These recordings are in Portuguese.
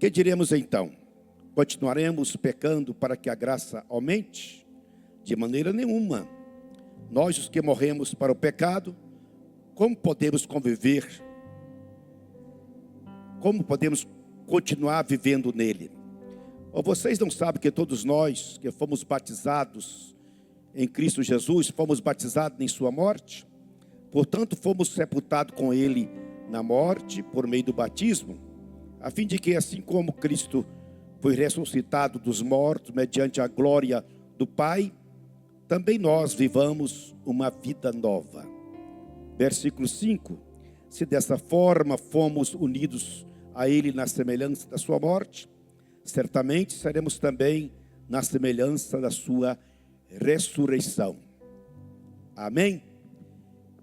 Que diremos então? Continuaremos pecando para que a graça aumente? De maneira nenhuma. Nós, os que morremos para o pecado, como podemos conviver? Como podemos continuar vivendo nele? Ou vocês não sabem que todos nós que fomos batizados em Cristo Jesus, fomos batizados em sua morte? Portanto, fomos sepultados com ele na morte por meio do batismo, a fim de que, assim como Cristo foi ressuscitado dos mortos mediante a glória do Pai, também nós vivamos uma vida nova. Versículo 5. Se dessa forma fomos unidos a ele na semelhança da sua morte, certamente seremos também na semelhança da sua ressurreição. Amém?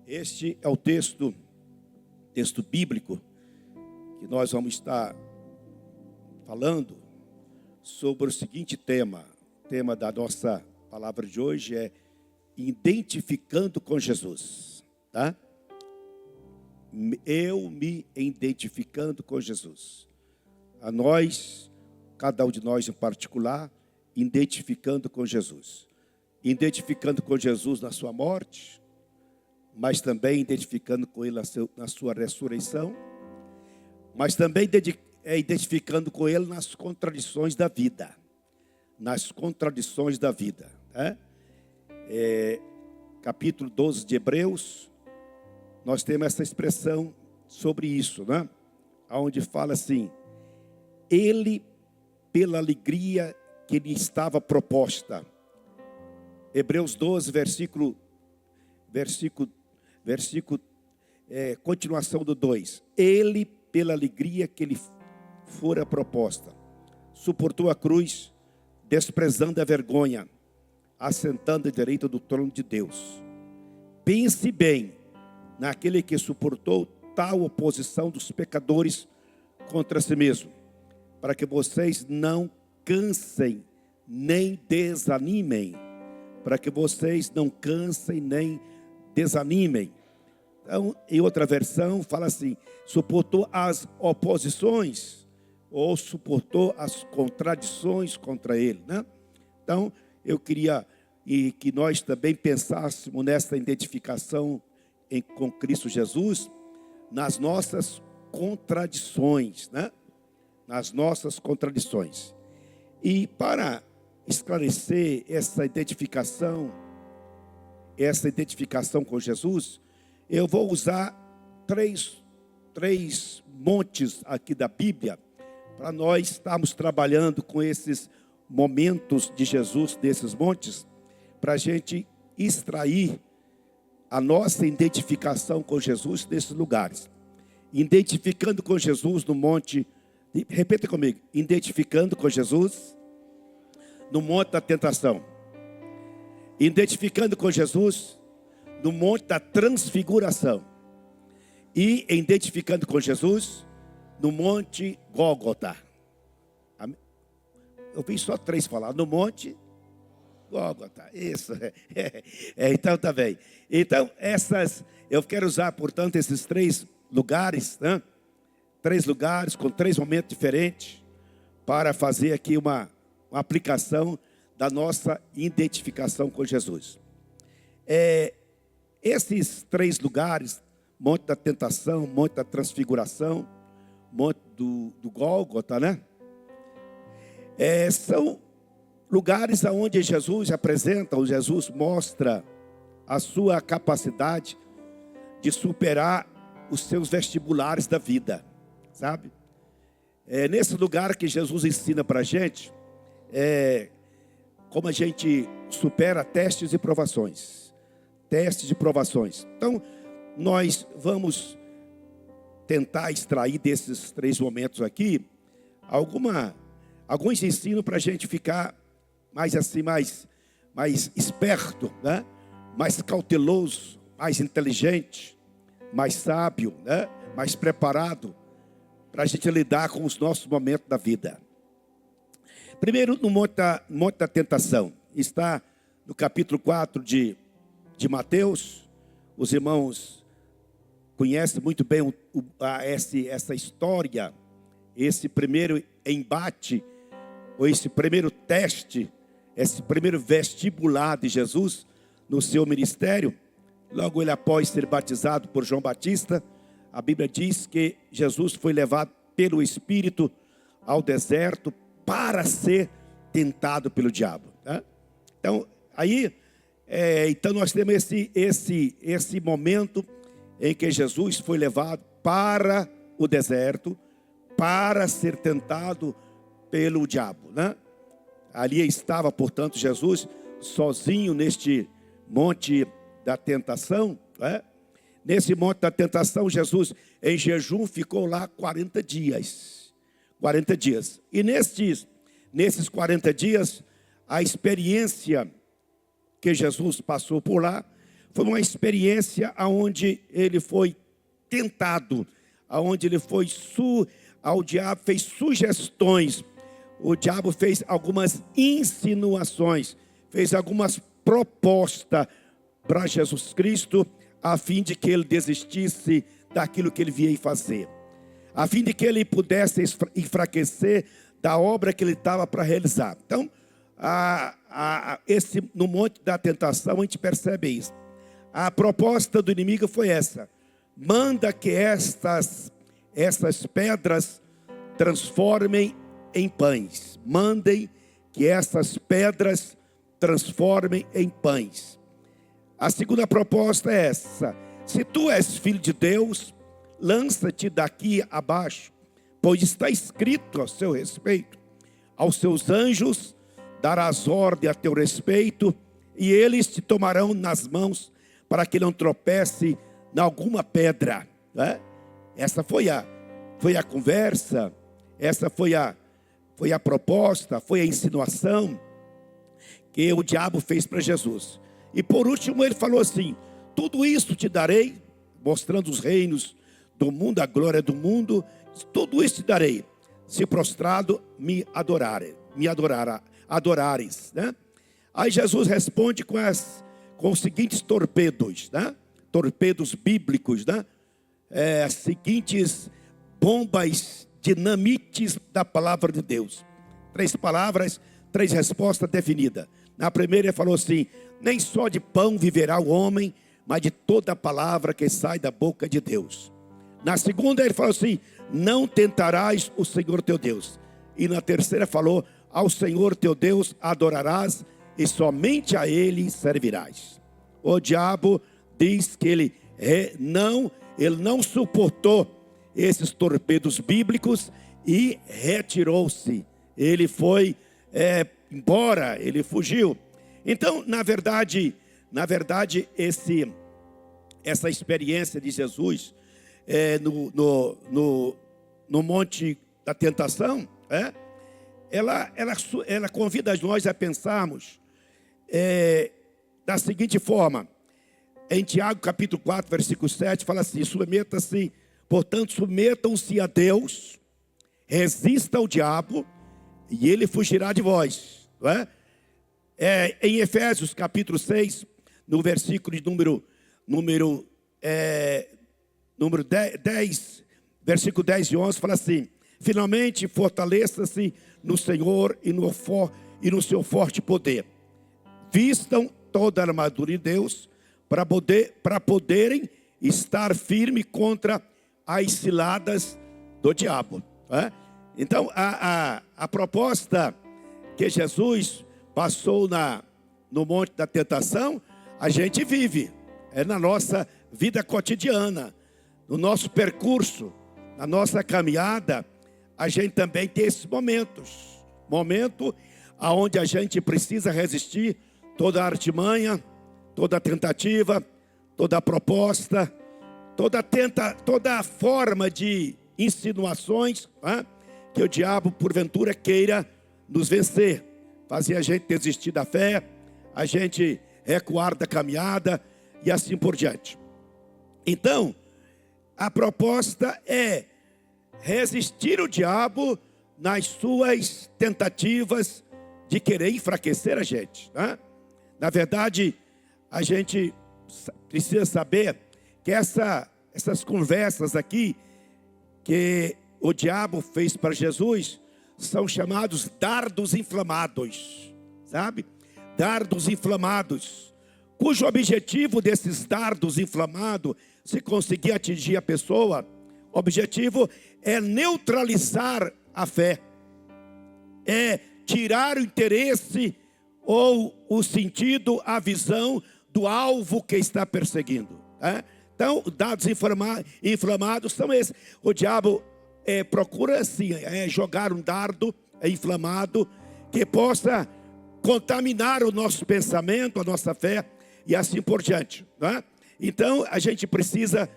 Este é o texto bíblico que nós vamos estar falando sobre o seguinte tema. O tema da nossa palavra de hoje é identificando com Jesus, tá? Eu me identificando com Jesus. A nós, cada um de nós em particular, identificando com Jesus. Identificando com Jesus na sua morte, mas também identificando com ele na sua ressurreição, mas também identificando com ele nas contradições da vida. Nas contradições da vida. Capítulo 12 de Hebreus, nós temos essa expressão sobre isso, né? Onde fala assim: ele, pela alegria que lhe estava proposta. Hebreus 12, continuação do 2. Ele, pela alegria que lhe fora proposta, suportou a cruz, desprezando a vergonha, assentando à direita do trono de Deus. Pense bem naquele que suportou tal oposição dos pecadores contra si mesmo, para que vocês não cansem nem desanimem. Para que vocês não cansem nem desanimem. Então, em outra versão, fala assim: suportou as oposições, ou suportou as contradições contra ele, né? Então, eu queria que nós também pensássemos nessa identificação com Cristo Jesus, nas nossas contradições, né? Nas nossas contradições. E para esclarecer essa identificação com Jesus, eu vou usar três montes aqui da Bíblia, para nós estarmos trabalhando com esses momentos de Jesus, desses montes, para a gente extrair a nossa identificação com Jesus nesses lugares. Identificando com Jesus no monte, repita comigo, identificando com Jesus no monte da tentação. Identificando com Jesus no monte da transfiguração. E identificando com Jesus no monte Gólgota. Eu vi só 3 falar. No monte Gólgota. Isso. Então tá bem. Então eu quero usar, portanto, esses 3 lugares, né? 3 lugares com 3 momentos diferentes, para fazer aqui uma aplicação da nossa identificação com Jesus. Esses 3 lugares, monte da tentação, monte da transfiguração, monte do Gólgota, né? São lugares onde Jesus mostra a sua capacidade de superar os seus vestibulares da vida, sabe? Nesse lugar que Jesus ensina para a gente, como a gente supera testes e provações. Testes e provações. Então, nós vamos tentar extrair desses 3 momentos aqui alguns ensinos para a gente ficar mais assim, mais esperto, né? Mais cauteloso, mais inteligente, mais sábio, né? Mais preparado para a gente lidar com os nossos momentos da vida. Primeiro, no monte da tentação, está no capítulo 4 de Mateus. Os irmãos conhecem muito bem essa história esse primeiro embate, ou esse primeiro teste, esse primeiro vestibular de Jesus no seu ministério, logo ele após ser batizado por João Batista, a Bíblia diz que Jesus foi levado pelo Espírito ao deserto para ser tentado pelo diabo. Né? Então, aí, então nós temos esse momento em que Jesus foi levado para o deserto para ser tentado pelo diabo, né? Ali estava, portanto, Jesus sozinho neste monte da tentação, né? Nesse monte da tentação, Jesus em jejum ficou lá 40 dias. 40 dias. E nesses 40 dias, a experiência que Jesus passou por lá foi uma experiência onde ele foi tentado, onde ele foi ao diabo fez sugestões. O diabo fez algumas insinuações, fez algumas propostas para Jesus Cristo, a fim de que ele desistisse daquilo que ele vinha fazer, a fim de que ele pudesse enfraquecer da obra que ele estava para realizar. Então, no monte da tentação, a gente percebe isso. A proposta do inimigo foi essa: manda que essas pedras transformem em pães. Mandem que essas pedras transformem em pães. A segunda proposta é essa: se tu és filho de Deus, lança-te daqui abaixo, pois está escrito a seu respeito: aos seus anjos darás ordem a teu respeito, e eles te tomarão nas mãos, para que não tropece em alguma pedra. Né? Essa foi a conversa, essa foi a proposta, foi a insinuação que o diabo fez para Jesus. E por último ele falou assim: tudo isso te darei, mostrando os reinos do mundo, a glória do mundo, tudo isso te darei, se prostrado me adorares. Né? Aí Jesus responde com os seguintes torpedos, né? Torpedos bíblicos, né? As seguintes bombas dinamites da palavra de Deus. 3 palavras, 3 respostas definidas. Na primeira ele falou assim: nem só de pão viverá o homem, mas de toda a palavra que sai da boca de Deus. Na segunda ele falou assim: não tentarás o Senhor teu Deus. E na terceira falou: ao Senhor teu Deus adorarás, e somente a Ele servirás. O diabo diz que ele não suportou esses torpedos bíblicos e retirou-se. Ele foi embora, ele fugiu. Então, na verdade, essa experiência de Jesus no monte da tentação, ela convida nós a pensarmos da seguinte forma. Em Tiago capítulo 4, versículo 7, fala assim: portanto, submetam-se a Deus, resista ao diabo, e ele fugirá de vós. Não é? Em Efésios capítulo 6, no versículo de número 10, versículo 10 e 11, fala assim: finalmente fortaleça-se no Senhor e no seu forte poder. Vistam toda a armadura de Deus para poderem estar firme contra as ciladas do diabo. Então, a proposta que Jesus passou no monte da tentação, a gente vive na nossa vida cotidiana, no nosso percurso, na nossa caminhada. A gente também tem esses momento onde a gente precisa resistir toda a artimanha, toda a tentativa, toda a proposta, toda a forma de insinuações que o diabo porventura queira nos vencer, fazer a gente desistir da fé, a gente recuar da caminhada e assim por diante. Então, a proposta é resistir o diabo nas suas tentativas de querer enfraquecer a gente. Na verdade, a gente precisa saber que essas conversas aqui, que o diabo fez para Jesus são chamados dardos inflamados, sabe? Dardos inflamados, cujo objetivo desses dardos inflamados, se conseguir atingir a pessoa, o objetivo é neutralizar a fé, é tirar o interesse ou o sentido, a visão do alvo que está perseguindo. Então, dados inflamados são esses. O diabo procura assim, jogar um dardo inflamado que possa contaminar o nosso pensamento, a nossa fé e assim por diante. Então, a gente precisa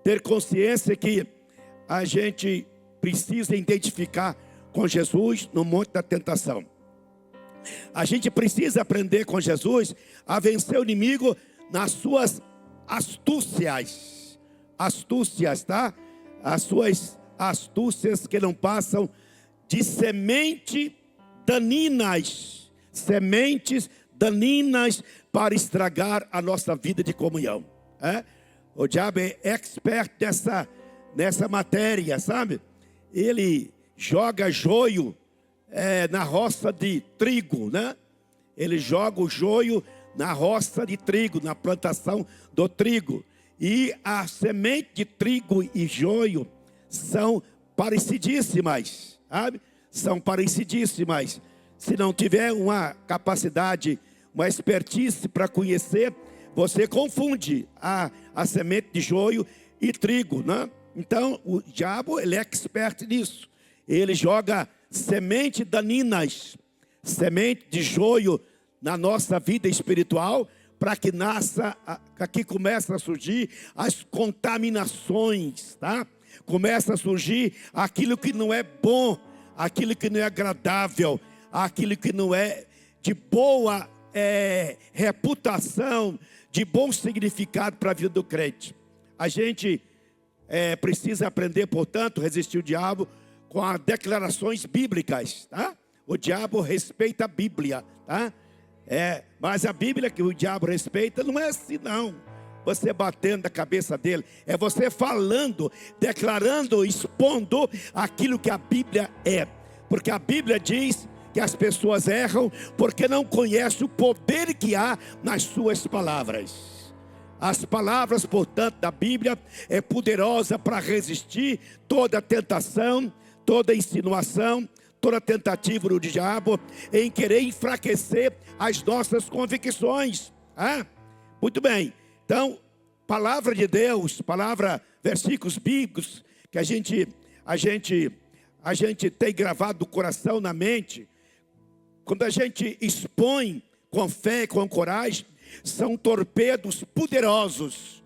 ter consciência que a gente precisa identificar com Jesus no monte da tentação. A gente precisa aprender com Jesus a vencer o inimigo nas suas astúcias, tá? As suas astúcias que não passam de sementes daninas para estragar a nossa vida de comunhão. O diabo é expert nessa matéria, sabe? Ele joga joio na roça de trigo, né? Ele joga o joio na roça de trigo, na plantação do trigo. E a semente de trigo e joio são parecidíssimas, sabe? São parecidíssimas. Se não tiver uma capacidade, uma expertise para conhecer, você confunde a semente de joio e trigo, né? Então, o diabo, ele é expert nisso. Ele joga semente daninas, semente de joio na nossa vida espiritual, para que nasça, aqui começa a surgir as contaminações, tá? Começa a surgir aquilo que não é bom, aquilo que não é agradável, aquilo que não é de boa reputação, de bom significado para a vida do crente. A gente precisa aprender, portanto, resistir o diabo com as declarações bíblicas, tá? O diabo respeita a Bíblia, tá? Mas a Bíblia que o diabo respeita não é assim não. Você batendo a cabeça dele, é você falando, declarando, expondo aquilo que a Bíblia é. Porque a Bíblia diz que as pessoas erram porque não conhecem o poder que há nas suas palavras. As palavras, portanto, da Bíblia é poderosa para resistir toda tentação, toda insinuação, toda tentativa do diabo em querer enfraquecer as nossas convicções. Muito bem. Então, palavra de Deus, versículos bíblicos que a gente tem gravado no coração, na mente, quando a gente expõe com fé e com coragem, são torpedos poderosos,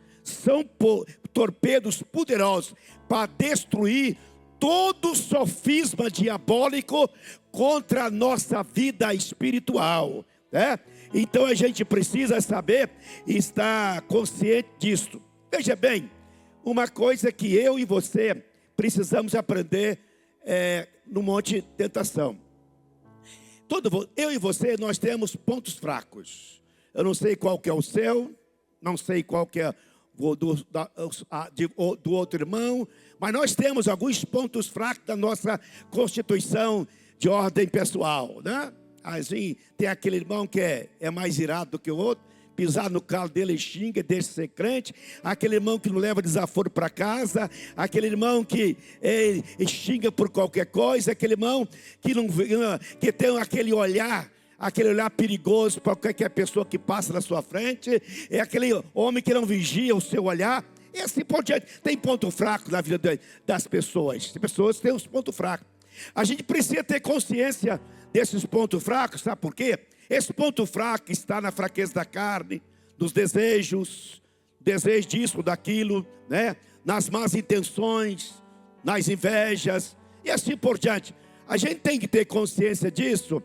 torpedos poderosos para destruir todo sofisma diabólico contra a nossa vida espiritual, né? Então a gente precisa saber e estar consciente disso. Veja bem, uma coisa que eu e você precisamos aprender no Monte de Tentação. Eu e você, nós temos pontos fracos. Eu não sei qual que é o seu, não sei qual que é do outro irmão, mas nós temos alguns pontos fracos da nossa constituição de ordem pessoal, né? Assim, tem aquele irmão que é mais irado do que o outro, pisar no calo dele e xinga, deixa ser crente. Aquele irmão que não leva desaforo para casa, aquele irmão que xinga por qualquer coisa, aquele irmão que tem aquele olhar perigoso para qualquer pessoa que passa na sua frente, é aquele homem que não vigia o seu olhar, e assim por diante. Tem ponto fraco na vida das pessoas. As pessoas têm os pontos fracos. A gente precisa ter consciência desses pontos fracos, sabe por quê? Esse ponto fraco está na fraqueza da carne, nos desejos, desejo disso, daquilo, né? Nas más intenções, nas invejas, e assim por diante. A gente tem que ter consciência disso,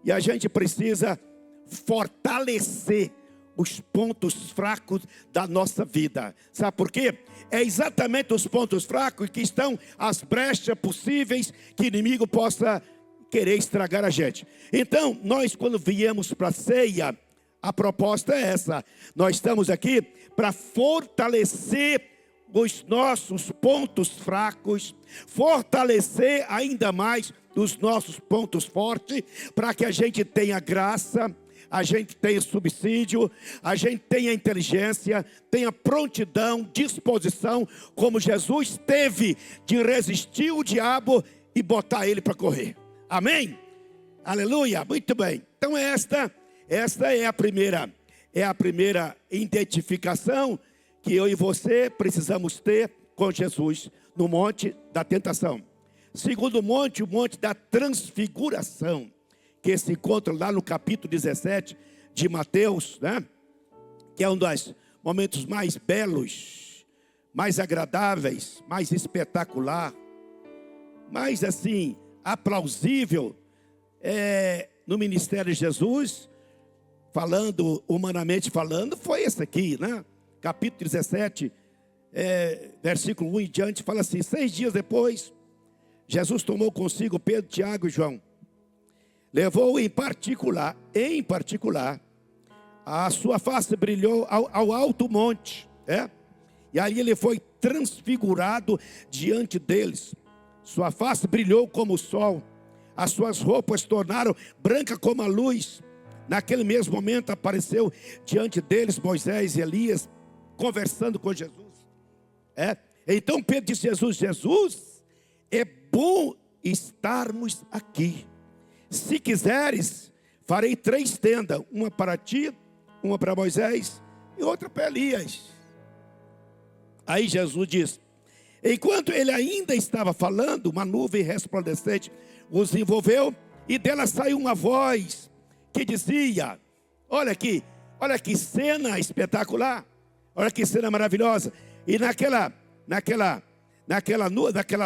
e a gente precisa fortalecer os pontos fracos da nossa vida. Sabe por quê? É exatamente os pontos fracos que estão as brechas possíveis que o inimigo possa querer estragar a gente. Então, nós quando viemos para a ceia, a proposta é essa. Nós estamos aqui para fortalecer os nossos pontos fracos, fortalecer ainda mais os nossos pontos fortes, para que a gente tenha graça, a gente tenha subsídio, a gente tenha inteligência, tenha prontidão, disposição, como Jesus teve de resistir o diabo e botar ele para correr. Amém? Aleluia, muito bem. Então esta é a primeira identificação que eu e você precisamos ter com Jesus no monte da tentação. Segundo monte, o monte da transfiguração, que se encontra lá no capítulo 17 de Mateus, né? Que é um dos momentos mais belos, mais agradáveis, mais espetacular, mais assim, aplausível no ministério de Jesus, falando, humanamente falando, foi esse aqui, né? Capítulo 17, versículo 1 em diante, fala assim: 6 dias depois, Jesus tomou consigo Pedro, Tiago e João, levou em particular, a sua face brilhou ao alto monte, e aí ele foi transfigurado diante deles, sua face brilhou como o sol, as suas roupas tornaram branca como a luz. Naquele mesmo momento apareceu diante deles Moisés e Elias, conversando com Jesus. Então Pedro disse a Jesus: Jesus, é bom estarmos aqui. Se quiseres, farei 3 tendas, uma para ti, uma para Moisés e outra para Elias. Aí Jesus diz: enquanto ele ainda estava falando, uma nuvem resplandecente os envolveu, e dela saiu uma voz que dizia: olha que cena espetacular, olha que cena maravilhosa. E naquela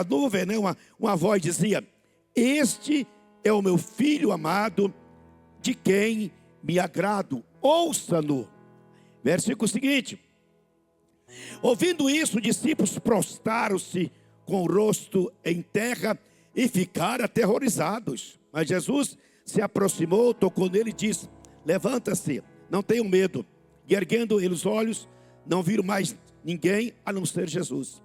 nuvem, né, uma voz dizia: este é o meu filho amado, de quem me agrado, ouça-no. Versículo seguinte: ouvindo isso, os discípulos prostraram-se com o rosto em terra e ficaram aterrorizados. Mas Jesus se aproximou, tocou nele e disse: levanta-se, não tenham medo. E erguendo eles os olhos, não viram mais ninguém a não ser Jesus.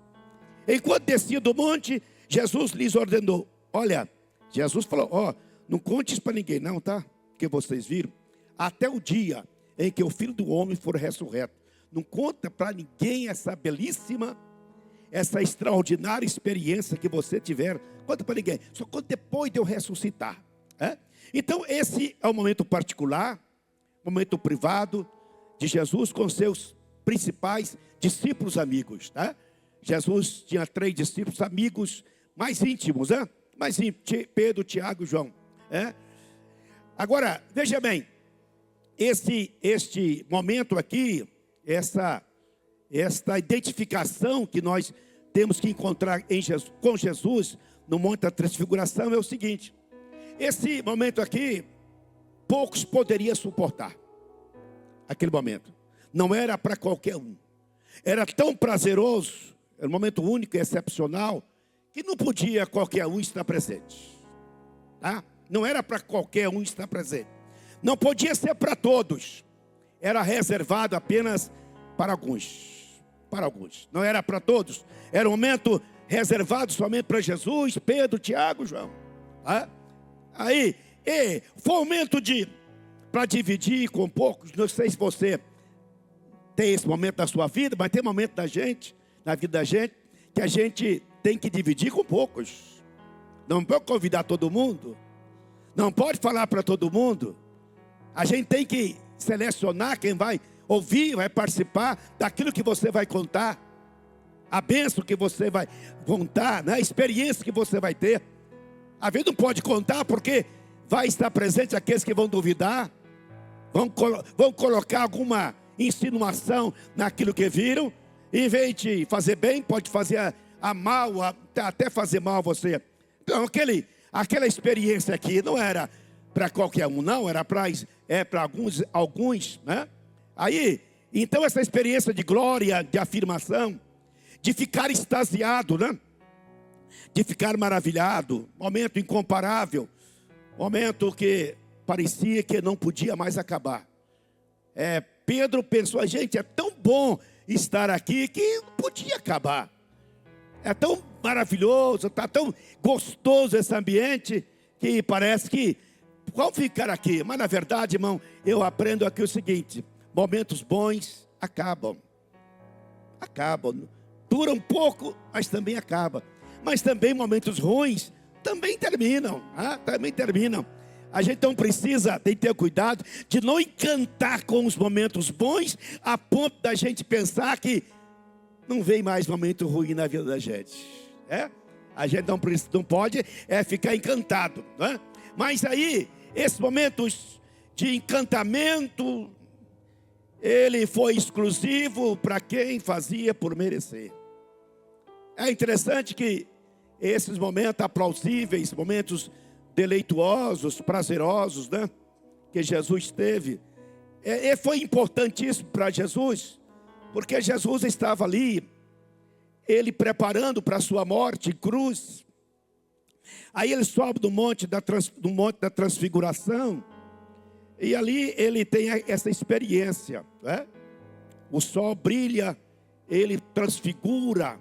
Enquanto descia do monte, Jesus lhes ordenou. Olha, Jesus falou: não conte isso para ninguém não, tá? Porque vocês viram, até o dia em que o Filho do Homem for ressurreto. Não conta para ninguém essa belíssima, essa extraordinária experiência que você tiver. Conta para ninguém, só conta depois de eu ressuscitar. Então esse é o momento particular, momento privado de Jesus com seus principais discípulos amigos. Jesus tinha 3 discípulos amigos mais íntimos, mais íntimos: Pedro, Tiago e João. Agora, veja bem, este momento aqui, esta identificação que nós temos que encontrar com Jesus no Monte da Transfiguração é o seguinte: esse momento aqui, poucos poderiam suportar. Aquele momento não era para qualquer um, era tão prazeroso, era um momento único e excepcional, que não podia qualquer um estar presente. Não era para qualquer um estar presente, não podia ser para todos, era reservado apenas para alguns, não era para todos, era um momento reservado somente para Jesus, Pedro, Tiago, João. Aí, foi um momento para dividir com poucos. Não sei se você tem esse momento na sua vida, mas tem momento na vida da gente, que a gente tem que dividir com poucos. Não pode convidar todo mundo, não pode falar para todo mundo. A gente tem que selecionar quem vai ouvir, vai participar daquilo que você vai contar, a bênção que você vai contar, a experiência que você vai ter. A gente não pode contar porque vai estar presente aqueles que vão duvidar, vão colocar alguma insinuação naquilo que viram. Em vez de fazer bem, pode fazer a mal, até fazer mal a você. Então aquela experiência aqui não era para qualquer um, não, era para alguns, né? Aí, então essa experiência de glória, de afirmação, de ficar extasiado, né? De ficar maravilhado, momento incomparável, momento que parecia que não podia mais acabar. Pedro pensou: gente, é tão bom estar aqui que não podia acabar. É tão maravilhoso, está tão gostoso esse ambiente, que parece que vamos ficar aqui. Mas na verdade, irmão, eu aprendo aqui o seguinte: momentos bons acabam. Duram um pouco, mas também acabam. Mas também momentos ruins também terminam. A gente não precisa, tem que ter cuidado de não encantar com os momentos bons, a ponto da gente pensar que não vem mais momento ruim na vida da gente. A gente não pode ficar encantado. Mas aí, esses momentos de encantamento, ele foi exclusivo para quem fazia por merecer. É interessante que esses momentos aplausíveis, momentos deleituosos, prazerosos, que Jesus teve, foi importantíssimo para Jesus, porque Jesus estava ali, ele preparando para a sua morte em cruz. Aí ele sobe do monte da transfiguração, e ali ele tem essa experiência. O sol brilha, ele transfigura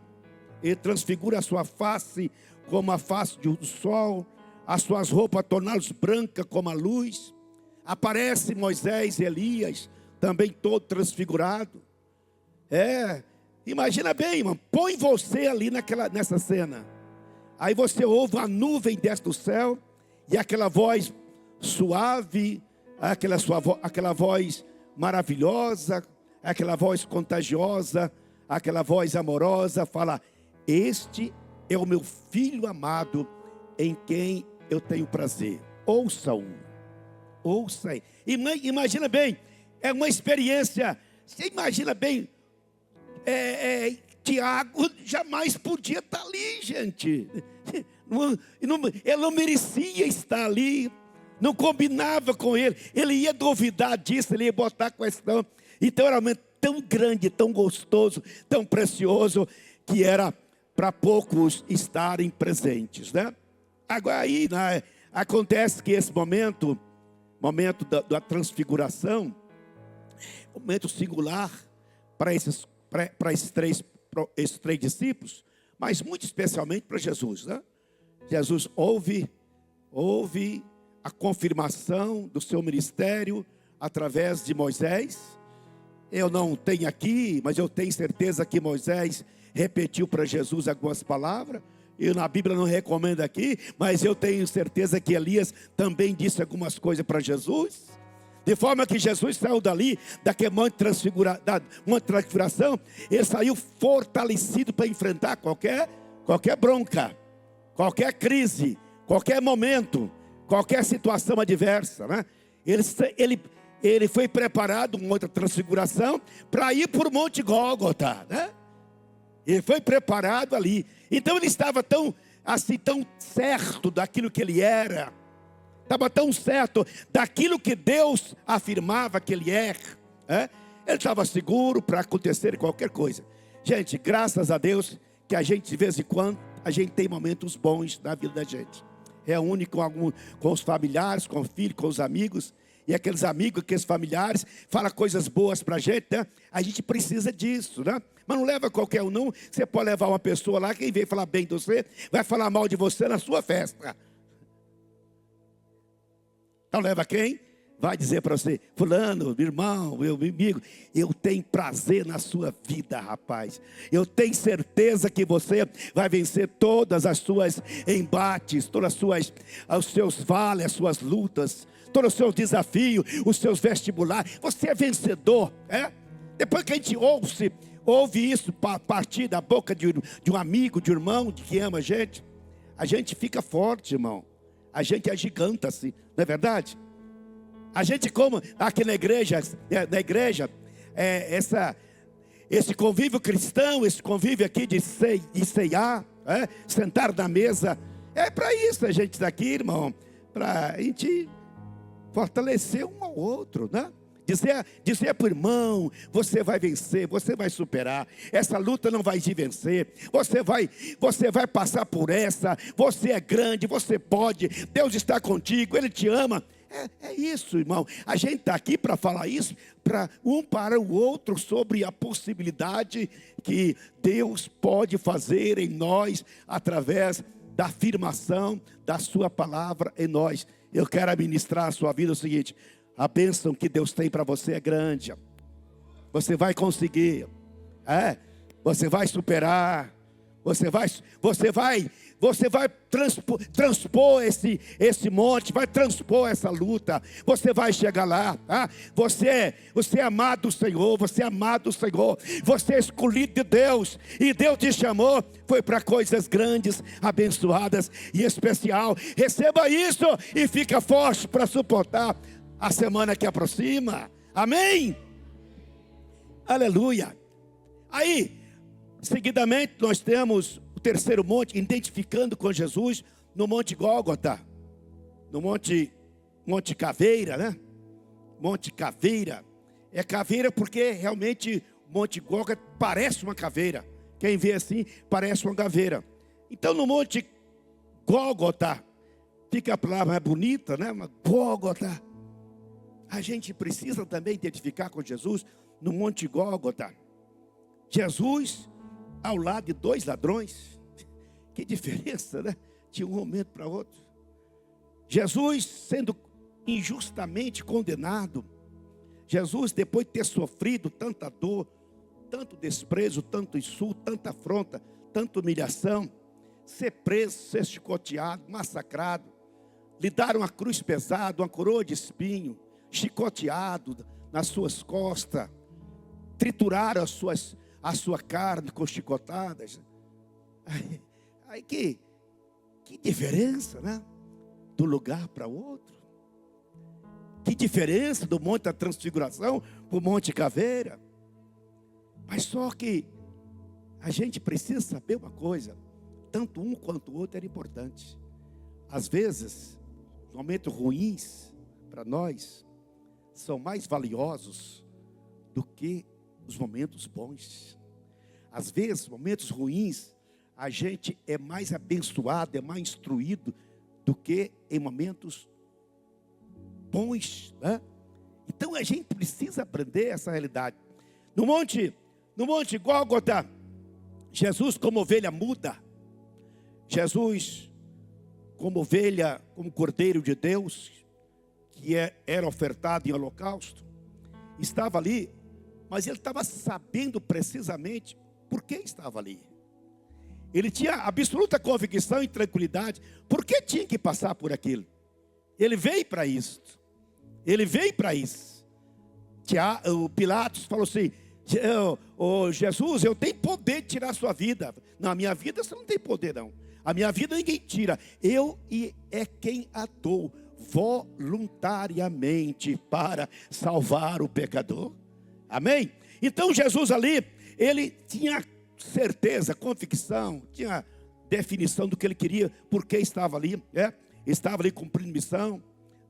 a sua face como a face do sol, as suas roupas tornaram-se brancas como a luz. Aparece Moisés e Elias, também todo transfigurado. Imagina bem, irmão, põe você ali nessa cena. Aí você ouve a nuvem desce do céu, e aquela voz suave, aquela voz maravilhosa, aquela voz contagiosa, aquela voz amorosa, fala: este é o meu filho amado, em quem eu tenho prazer. Ouça-o. Imagina bem, é uma experiência. Você imagina bem, Tiago jamais podia estar ali, gente. Ele não merecia estar ali, não combinava com ele. Ele ia duvidar disso, ele ia botar questão. Então era um momento tão grande, tão gostoso, tão precioso, que era para poucos estarem presentes, Agora aí, acontece que esse momento da transfiguração, momento singular para esses três discípulos, mas muito especialmente para Jesus, Jesus ouve a confirmação do seu ministério através de Moisés. Eu não tenho aqui, mas eu tenho certeza que Moisés repetiu para Jesus algumas palavras. Eu na Bíblia não recomendo aqui, mas eu tenho certeza que Elias também disse algumas coisas para Jesus. De forma que Jesus saiu dali, daquele monte de transfiguração, ele saiu fortalecido para enfrentar qualquer bronca, qualquer crise, qualquer momento, qualquer situação adversa, Ele foi preparado, uma outra transfiguração, para ir para o Monte Gólgota, Ele foi preparado ali. Então ele estava tão certo daquilo que ele era. Estava tão certo daquilo que Deus afirmava que ele é. Ele estava seguro para acontecer qualquer coisa. Gente, graças a Deus que a gente de vez em quando, a gente tem momentos bons na vida da gente. Reúne com os familiares, com o filho, com os amigos. E aqueles amigos, aqueles familiares, falam coisas boas para a gente, A gente precisa disso, Mas não leva qualquer um, não. Você pode levar uma pessoa lá, quem vem falar bem de você, vai falar mal de você na sua festa. Então leva quem? Vai dizer para você: fulano, meu irmão, meu amigo, eu tenho prazer na sua vida, rapaz. Eu tenho certeza que você vai vencer todas as suas embates, os seus vales, as suas lutas, todos os seus desafios, os seus vestibulares. Você é vencedor, Depois que a gente ouve isso partir da boca de um amigo, de um irmão que ama a gente fica forte, irmão. A gente agiganta-se, não é verdade? A gente, como aqui na igreja, esse convívio cristão, esse convívio aqui de ceiar, sentar na mesa, é para isso a gente está aqui, irmão, para a gente fortalecer um ao outro, Dizer para o irmão: você vai vencer, você vai superar, essa luta não vai te vencer, você vai passar por essa, você é grande, você pode, Deus está contigo, Ele te ama. É isso, irmão. A gente está aqui para falar isso, para o outro, sobre a possibilidade que Deus pode fazer em nós, através da afirmação da sua palavra em nós. Eu quero ministrar a sua vida o seguinte: a bênção que Deus tem para você é grande. Você vai conseguir. Você vai superar. Você vai transpor esse monte, vai transpor essa luta. Você vai chegar lá. Você é amado do Senhor, você é amado do Senhor. Você é escolhido de Deus. E Deus te chamou, foi para coisas grandes, abençoadas e especial. Receba isso e fica forte para suportar a semana que aproxima. Amém? Aleluia. Aí, seguidamente, nós temos o terceiro monte, identificando com Jesus, no Monte Gólgota, no Monte Caveira, né? Monte Caveira. É caveira porque realmente o Monte Gólgota parece uma caveira. Quem vê assim, parece uma caveira. Então, no Monte Gólgota, fica a palavra mais bonita, né? Uma Gólgota. A gente precisa também identificar com Jesus no Monte Gólgota. Jesus ao lado de dois ladrões. Que diferença, né? De um momento para outro. Jesus sendo injustamente condenado. Jesus, depois de ter sofrido tanta dor, tanto desprezo, tanto insulto, tanta afronta, tanta humilhação, ser preso, ser chicoteado, massacrado, lhe dar uma cruz pesada, uma coroa de espinho, chicoteado nas suas costas, trituraram a sua carne com chicotadas. Aí que diferença, né? Do lugar para o outro. Que diferença do Monte da Transfiguração para o Monte Caveira. Mas só que a gente precisa saber uma coisa: tanto um quanto o outro era importante. Às vezes, os momentos ruins para nós são mais valiosos do que os momentos bons. Às vezes, momentos ruins, a gente é mais abençoado, é mais instruído do que em momentos bons, né? Então a gente precisa aprender essa realidade. No Monte Gólgota, Jesus como ovelha muda, Jesus como ovelha, como cordeiro de Deus, que era ofertado em holocausto, estava ali, mas ele estava sabendo precisamente por que estava ali. Ele tinha absoluta convicção e tranquilidade, por que tinha que passar por aquilo. Ele veio para isso. Ele veio para isso. O Pilatos falou assim: Jesus, eu tenho poder de tirar a sua vida. Não, a minha vida você não tem poder não. A minha vida ninguém tira. Eu é quem a dou voluntariamente para salvar o pecador. Amém? Então Jesus ali, ele tinha certeza, convicção, tinha definição do que ele queria, porque estava ali, estava ali cumprindo missão,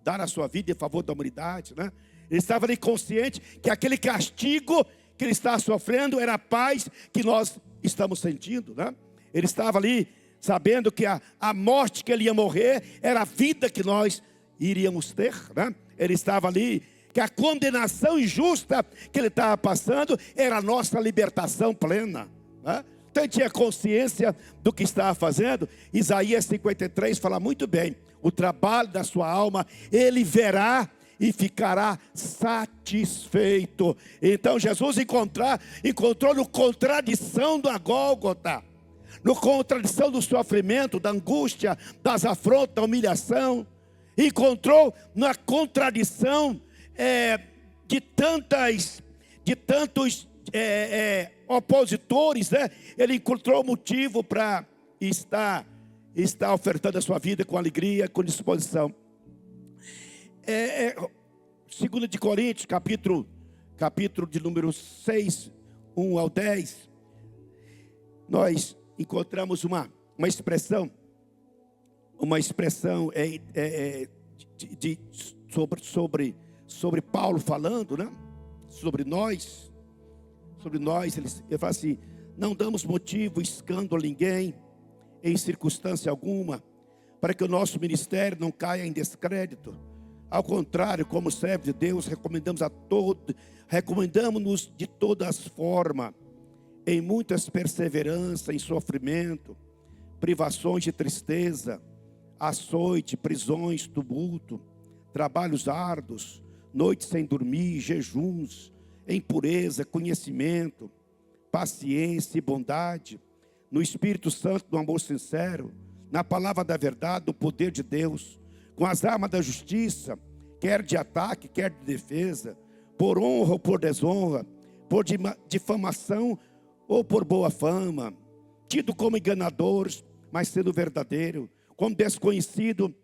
dar a sua vida em favor da humanidade, né? Ele estava ali consciente que aquele castigo que ele estava sofrendo era a paz que nós estamos sentindo, né? Ele estava ali sabendo que a morte que ele ia morrer era a vida que nós iríamos ter, né? Ele estava ali que a condenação injusta que ele estava passando era a nossa libertação plena, né? Então ele tinha consciência do que estava fazendo. Isaías 53 fala muito bem: o trabalho da sua alma ele verá e ficará satisfeito. Então Jesus encontrou no contradição da Gólgota, no contradição do sofrimento, da angústia, das afrontas, da humilhação, encontrou na contradição de tantos opositores, né? Ele encontrou motivo para estar ofertando a sua vida com alegria, com disposição. 2 de Coríntios, capítulo de número 6, 1 ao 10, nós encontramos uma expressão sobre Paulo falando, né? Sobre nós, ele fala assim: não damos motivo, escândalo a ninguém, em circunstância alguma, para que o nosso ministério não caia em descrédito. Ao contrário, como servo de Deus, recomendamos-nos de todas as formas, em muitas perseveranças, em sofrimento, privações de tristeza, açoite, prisões, tumulto, trabalhos árduos, noites sem dormir, jejuns, impureza, conhecimento, paciência e bondade, no Espírito Santo, no amor sincero, na palavra da verdade, no poder de Deus, com as armas da justiça, quer de ataque, quer de defesa, por honra ou por desonra, por difamação ou por boa fama, tido como enganadores, mas sendo verdadeiro, como desconhecido,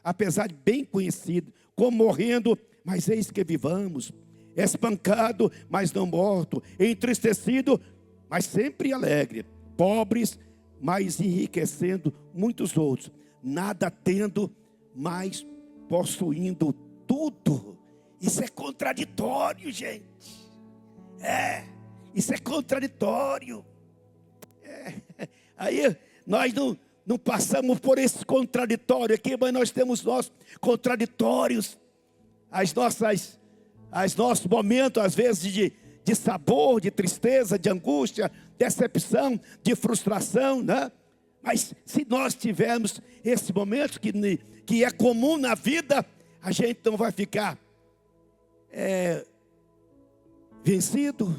apesar de bem conhecido, como morrendo, mas eis que vivamos, espancado, mas não morto, entristecido, mas sempre alegre, pobres, mas enriquecendo muitos outros, nada tendo, mas possuindo tudo. Isso é contraditório, gente. Isso é contraditório. Aí nós não passamos por esse contraditório aqui, mas nós temos nossos contraditórios, nossos momentos, às vezes, de sabor, de tristeza, de angústia, decepção, de frustração, né? Mas se nós tivermos esse momento que é comum na vida, a gente não vai ficar vencido,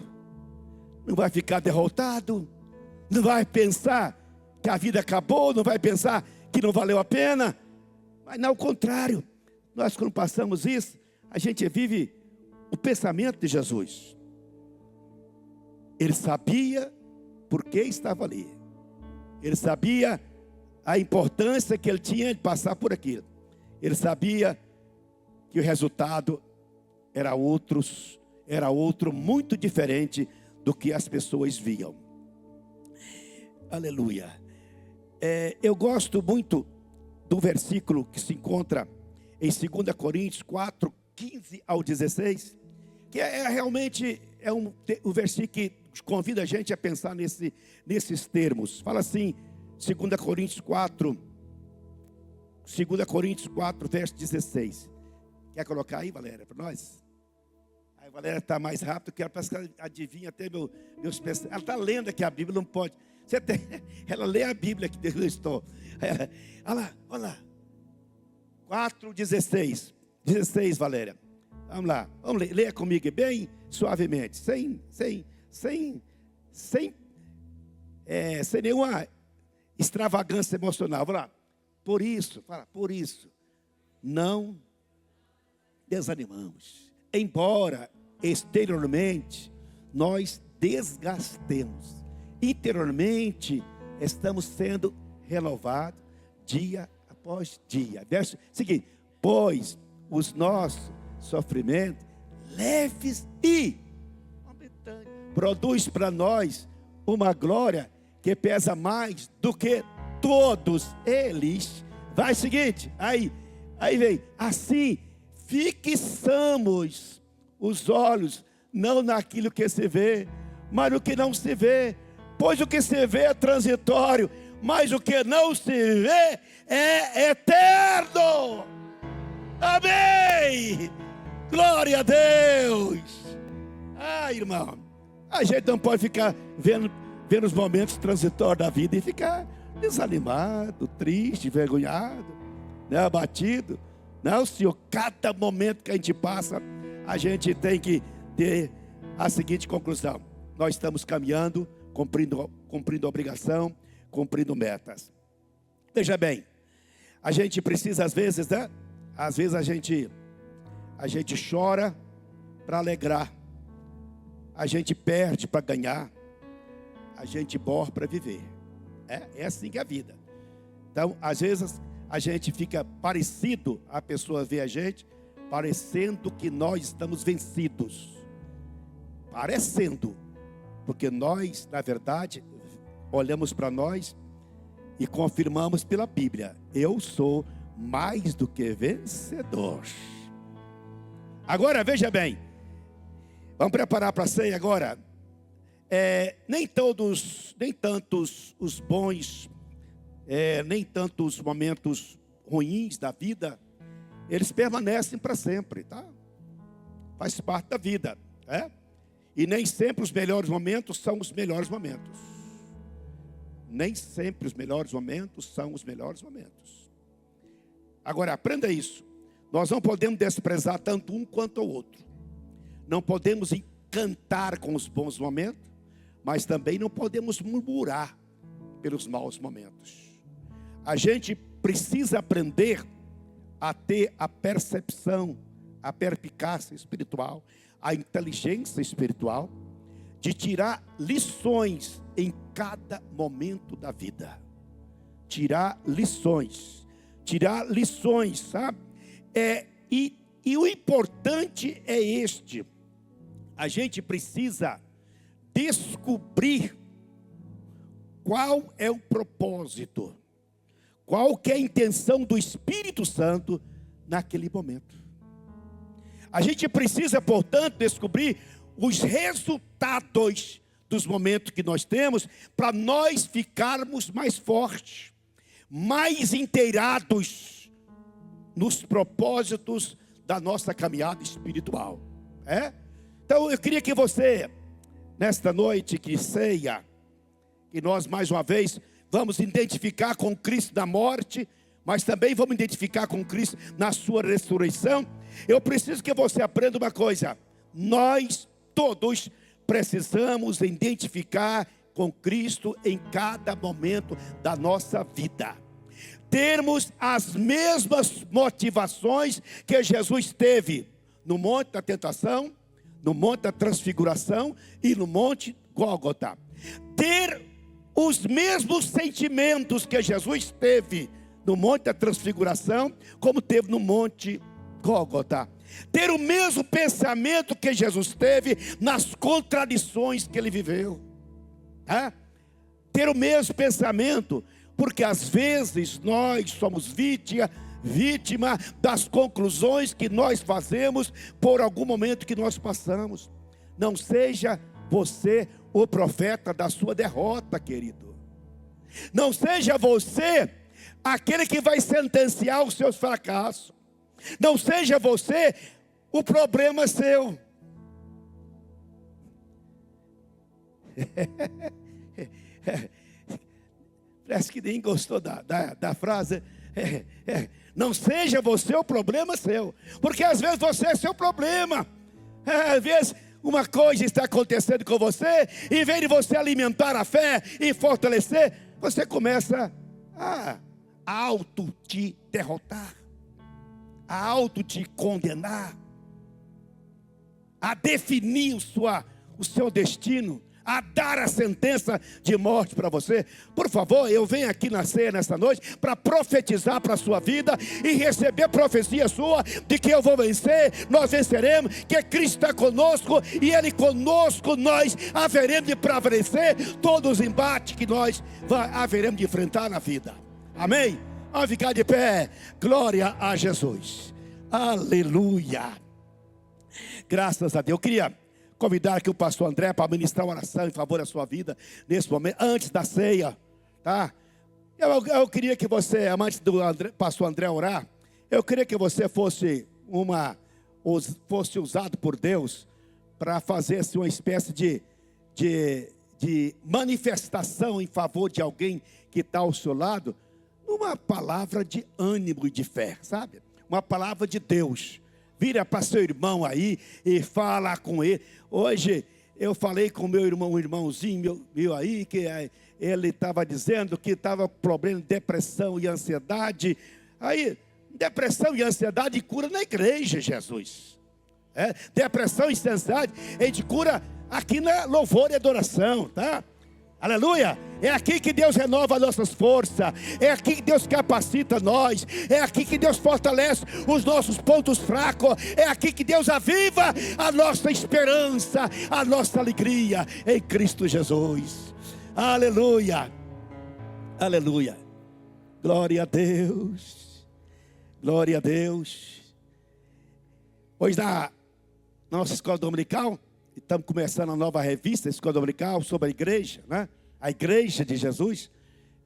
não vai ficar derrotado, não vai pensar que a vida acabou, não vai pensar que não valeu a pena, mas não, ao contrário, nós quando passamos isso, a gente vive o pensamento de Jesus. Ele sabia por que estava ali. Ele sabia a importância que ele tinha de passar por aquilo. Ele sabia que o resultado era outro muito diferente do que as pessoas viam. Aleluia. Eu gosto muito do versículo que se encontra em 2 Coríntios 4, 15 ao 16, que realmente um versículo que convida a gente a pensar nesses termos. Fala assim, 2 Coríntios 4, verso 16. Quer colocar aí, Valéria, para nós? A Valéria está mais rápido que ela, parece que ela adivinha até meus pensamentos. Ela está lendo aqui a Bíblia, não pode. Ela lê a Bíblia que eu estou. Olha lá. 4, 16. 16, Valéria. Vamos lá. Vamos ler. Leia comigo bem suavemente. Sem nenhuma extravagância emocional. Vamos lá. Por isso, não desanimamos. Embora exteriormente nós desgastemos, interiormente estamos sendo renovados dia após dia. Verso seguinte: pois os nossos sofrimentos leves e produz para nós uma glória que pesa mais do que todos eles. Vai seguinte, aí vem, assim fixamos os olhos não naquilo que se vê, mas no que não se vê, pois o que se vê é transitório, mas o que não se vê é eterno. Amém. Glória a Deus. Irmão, a gente não pode ficar vendo os momentos transitórios da vida e ficar desanimado, triste, envergonhado, né, abatido. Não, Senhor, cada momento que a gente passa, a gente tem que ter a seguinte conclusão: nós estamos caminhando, cumprindo obrigação, cumprindo metas. Veja bem, a gente precisa às vezes, né? Às vezes a gente chora para alegrar, a gente perde para ganhar, a gente morre para viver. É assim que é a vida. Então, às vezes a gente fica parecido, a pessoa vê a gente parecendo que nós estamos vencidos. Parecendo, porque nós, na verdade, olhamos para nós e confirmamos pela Bíblia: eu sou mais do que vencedor. Agora veja bem, vamos preparar para a ceia agora. Nem tantos os bons, nem tantos momentos ruins da vida eles permanecem para sempre, tá? Faz parte da vida, E nem sempre os melhores momentos são os melhores momentos. Nem sempre os melhores momentos são os melhores momentos. Agora, aprenda isso. Nós não podemos desprezar tanto um quanto o outro. Não podemos encantar com os bons momentos, mas também não podemos murmurar pelos maus momentos. A gente precisa aprender a ter a percepção, a perspicácia espiritual, a inteligência espiritual, de tirar lições em cada momento da vida. Tirar lições, sabe? E o importante é este: a gente precisa descobrir qual é o propósito, qual que é a intenção do Espírito Santo naquele momento. A gente precisa, portanto, descobrir os resultados dos momentos que nós temos, para nós ficarmos mais fortes, mais inteirados nos propósitos da nossa caminhada espiritual. Então eu queria que você, nesta noite que ceia, que nós mais uma vez vamos identificar com Cristo na morte, mas também vamos identificar com Cristo na sua ressurreição. Eu preciso que você aprenda uma coisa: nós todos precisamos identificar com Cristo em cada momento da nossa vida. Termos as mesmas motivações que Jesus teve no Monte da Tentação, no Monte da Transfiguração e no Monte Gólgota. Ter os mesmos sentimentos que Jesus teve no Monte da Transfiguração, como teve no Monte Gólgota. Ter o mesmo pensamento que Jesus teve nas contradições que ele viveu. Ter o mesmo pensamento, porque às vezes nós somos vítima das conclusões que nós fazemos por algum momento que nós passamos. Não seja você o profeta da sua derrota, querido. Não seja você aquele que vai sentenciar os seus fracassos. Não seja você o problema seu. Parece que nem gostou da frase. Não seja você o problema seu. Porque às vezes você é seu problema. Às vezes uma coisa está acontecendo com você, em vez de você alimentar a fé e fortalecer, você começa a auto te derrotar, a auto te condenar, a definir o seu destino, a dar a sentença de morte para você. Por favor, eu venho aqui na ceia nesta noite para profetizar para a sua vida e receber profecia sua de que eu vou vencer, nós venceremos, que Cristo está conosco e Ele conosco, nós haveremos de prevalecer todos os embates que nós haveremos de enfrentar na vida. Amém? Vamos ficar de pé. Glória a Jesus. Aleluia. Graças a Deus. Eu queria convidar aqui o pastor André para ministrar uma oração em favor da sua vida nesse momento, antes da ceia, tá? Eu queria que você, antes do pastor André orar, eu queria que você fosse usado por Deus para fazer assim, uma espécie de manifestação em favor de alguém que está ao seu lado, uma palavra de ânimo e de fé, sabe? Uma palavra de Deus. Vira para seu irmão aí e fala com ele. Hoje eu falei com meu irmão, um irmãozinho meu aí, que ele estava dizendo que estava com problema de depressão e ansiedade. Aí, depressão e ansiedade cura na igreja, Jesus. Depressão e ansiedade, a gente cura aqui na louvor e adoração, tá? Aleluia. É aqui que Deus renova as nossas forças. É aqui que Deus capacita nós. É aqui que Deus fortalece os nossos pontos fracos. É aqui que Deus aviva a nossa esperança, a nossa alegria em Cristo Jesus. Aleluia. Aleluia. Glória a Deus. Glória a Deus. Hoje na nossa escola dominical, estamos começando a nova revista, Escola Dominical, sobre a igreja, né? A igreja de Jesus.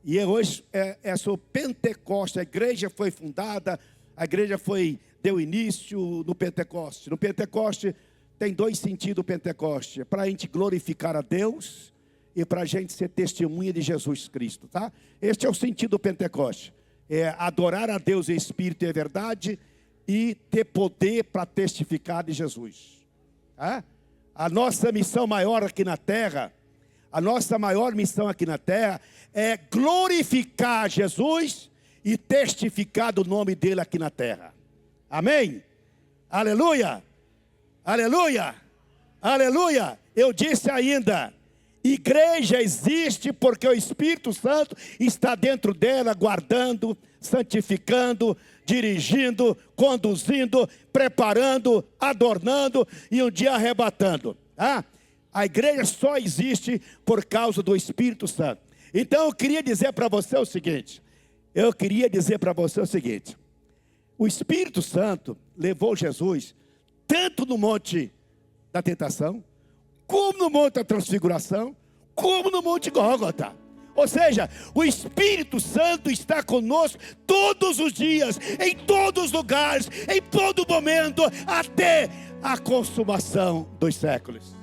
E hoje é sobre Pentecostes. A igreja foi fundada A igreja deu início no Pentecoste. No Pentecoste tem dois sentidos, o Pentecoste. Para a gente glorificar a Deus e para a gente ser testemunha de Jesus Cristo, tá? Este é o sentido do Pentecoste. É adorar a Deus em espírito e em verdade e ter poder para testificar de Jesus. Tá? A nossa missão maior aqui na terra, a nossa maior missão aqui na terra é glorificar Jesus e testificar do nome dele aqui na terra. Amém? Aleluia! Aleluia! Aleluia! Eu disse ainda, igreja existe porque o Espírito Santo está dentro dela, guardando, santificando, dirigindo, conduzindo, preparando, adornando e um dia arrebatando. Ah, a igreja só existe por causa do Espírito Santo. Então eu queria dizer para você o seguinte. O Espírito Santo levou Jesus tanto no monte da tentação, como no monte da transfiguração, como no monte Gólgota. Ou seja, o Espírito Santo está conosco todos os dias, em todos os lugares, em todo momento, até a consumação dos séculos.